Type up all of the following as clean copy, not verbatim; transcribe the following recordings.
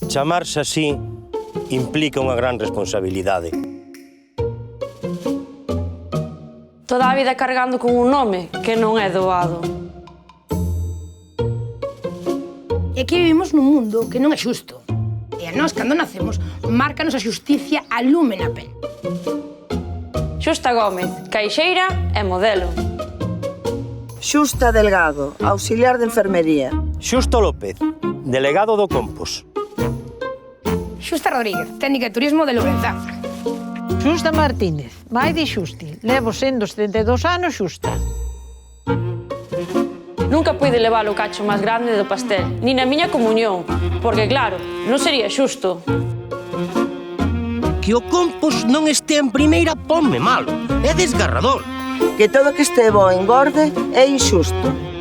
Chamarse así implica unha gran responsabilidade. Toda a vida cargando con un nome que non é doado. E aquí vivimos nun mundo que non é xusto. E a nós, cando nacemos, márcanos a xusticia a lume na pel. Xusta Gómez, caixeira e modelo. Xusta Delgado, auxiliar de enfermería. Xusto López, delegado do Compos. Xusta Rodríguez, técnica de turismo de Lourenzá. Xusta Martínez, vai de xusti. Levo sendo 72 anos xusta. Nunca puide levar o cacho máis grande do pastel, nin na miña comunión, porque claro, non sería xusto. Que o Compos non este en primeira ponme malo, é desgarrador. Que todo que este bo engorde é injusto.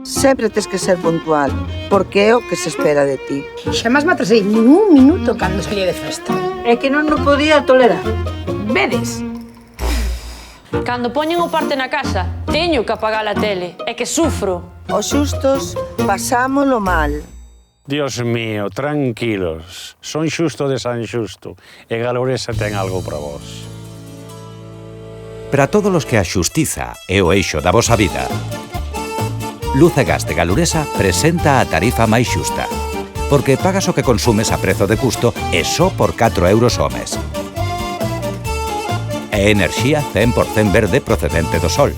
Sempre tes que ser puntual, porque é o que se espera de ti. Xamás me atrasei nin un minuto cando salía de festa. É que non o podía tolerar. Vedes? Cando poñen o parte na casa, teño que apagar a tele, é que sufro. Os xustos pasámolo mal. Dios mío, tranquilos. Son xusto de San Xusto e Galuresa ten algo para vos. Para todos os que a xustiza é o eixo da vosa vida, Luz e Gas de Galuresa presenta a tarifa máis xusta, porque pagas o que consumes a prezo de custo e só por 4 euros ao mes. É enerxía 100% verde procedente do sol.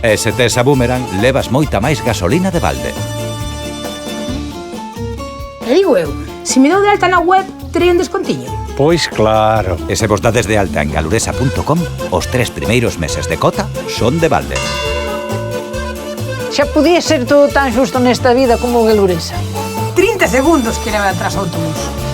E se tes a Boomerang, levas moita máis gasolina de balde. E digo eu, se me dou de alta na web, terei un descontiño. Pois claro. E se vos dades de alta en galuresa.com, os 3 primeiros meses de cota son de balde. Xa podía ser todo tan xusto nesta vida como o Galuresa. 30 segundos que leva atrás o autobús.